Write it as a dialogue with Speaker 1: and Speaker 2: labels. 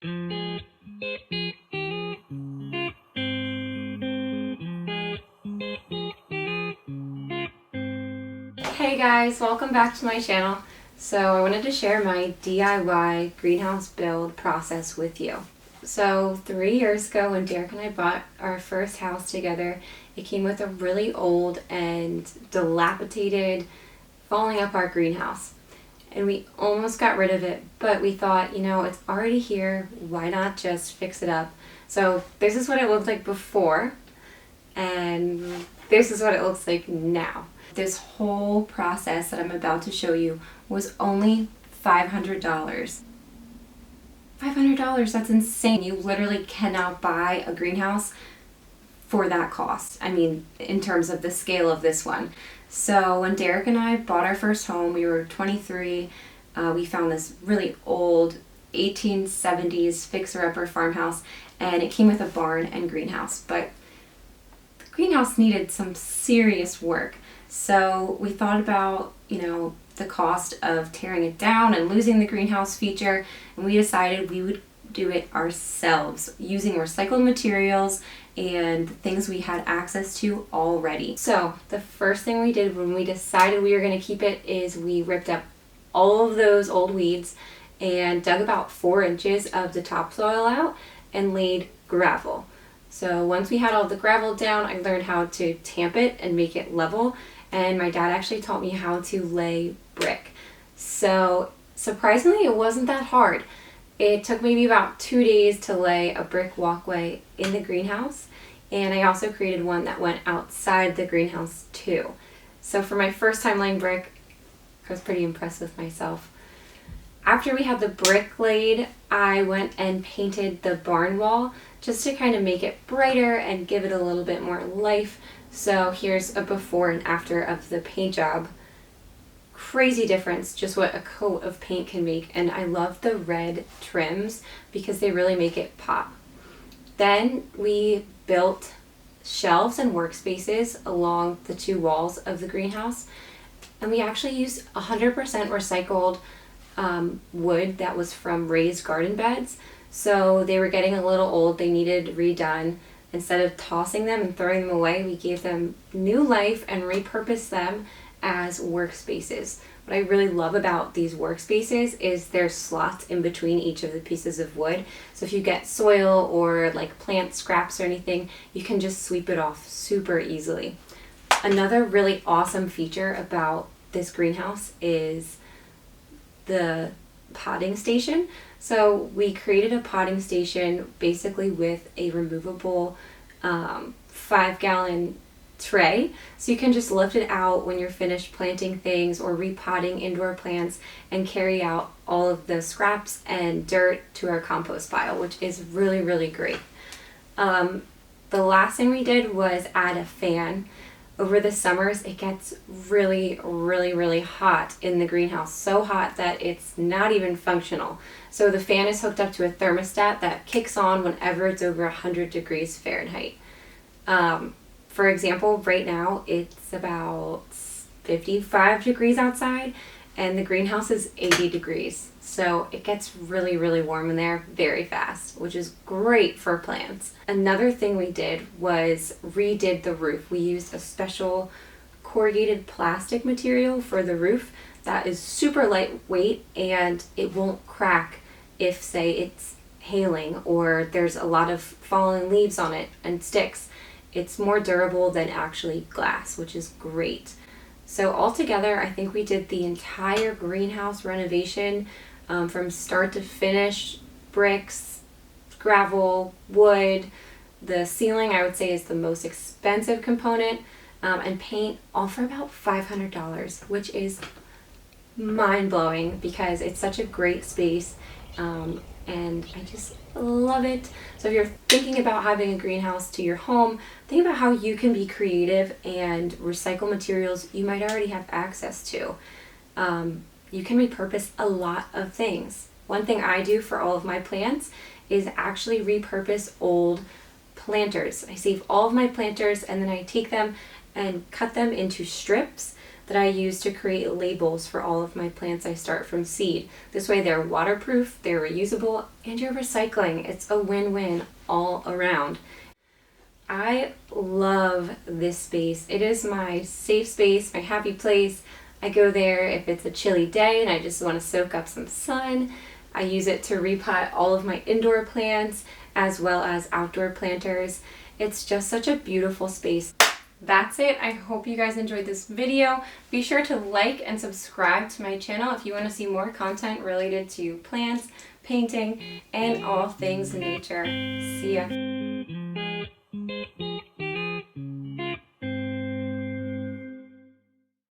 Speaker 1: Hey guys, welcome back to my channel. So I wanted to share my DIY greenhouse build process with you. So 3 years ago when Derek and I bought our first house together, it came with a really old and dilapidated, falling apart greenhouse. And we almost got rid of it, but we thought, it's already here, why not just fix it up? So this is what it looked like before, and this is what it looks like now. This whole process that I'm about to show you was only $500. $500, that's insane. You literally cannot buy a greenhouse for that cost. I mean, in terms of the scale of this one. So when Derek and I bought our first home, we were 23. We found this really old 1870s fixer-upper farmhouse, and it came with a barn and greenhouse. But the greenhouse needed some serious work. So we thought about, the cost of tearing it down and losing the greenhouse feature, and we decided we would do it ourselves using recycled materials and things we had access to already. So the first thing we did when we decided we were going to keep it is we ripped up all of those old weeds and dug about 4 inches of the topsoil out and laid gravel. So once we had all the gravel down, I learned how to tamp it and make it level, and my dad actually taught me how to lay brick. So surprisingly, it wasn't that hard. It took maybe about 2 days to lay a brick walkway in the greenhouse, and I also created one that went outside the greenhouse too. So for my first time laying brick, I was pretty impressed with myself. After we had the brick laid, I went and painted the barn wall just to kind of make it brighter and give it a little bit more life. So here's a before and after of the paint job. Crazy difference, just what a coat of paint can make, and I love the red trims because they really make it pop. Then we built shelves and workspaces along the 2 walls of the greenhouse, and we actually used 100% recycled wood that was from raised garden beds. So they were getting a little old, they needed redone. Instead of tossing them and throwing them away, we gave them new life and repurposed them as workspaces. What I really love about these workspaces is there's slots in between each of the pieces of wood. So if you get soil or like plant scraps or anything, you can just sweep it off super easily. Another really awesome feature about this greenhouse is the potting station. So we created a potting station basically with a removable 5-gallon tray. So you can just lift it out when you're finished planting things or repotting indoor plants and carry out all of the scraps and dirt to our compost pile, which is really, really great. The last thing we did was add a fan. Over the summers, it gets really, really, really hot in the greenhouse. So hot that it's not even functional. So the fan is hooked up to a thermostat that kicks on whenever it's over 100 degrees Fahrenheit. For example, right now it's about 55 degrees outside and the greenhouse is 80 degrees. So it gets really, really warm in there very fast, which is great for plants. Another thing we did was redid the roof. We used a special corrugated plastic material for the roof that is super lightweight and it won't crack if, say, it's hailing or there's a lot of fallen leaves on it and sticks. It's more durable than actually glass, which is great. So altogether, I think we did the entire greenhouse renovation from start to finish, bricks, gravel, wood. The ceiling, I would say, is the most expensive component, and paint, all for about $500, which is mind-blowing because it's such a great space, and I just love it. So if you're thinking about having a greenhouse to your home, think about how you can be creative and recycle materials you might already have access to. You can repurpose a lot of things. One thing I do for all of my plants is actually repurpose old planters. I save all of my planters and then I take them and cut them into strips that I use to create labels for all of my plants I start from seed. This way they're waterproof, they're reusable, and you're recycling. It's a win-win all around. I love this space. It is my safe space, my happy place. I go there if it's a chilly day and I just want to soak up some sun. I use it to repot all of my indoor plants as well as outdoor planters. It's just such a beautiful space. That's it. I hope you guys enjoyed this video. Be sure to like and subscribe to my channel if you want to see more content related to plants, painting, and all things nature. See ya.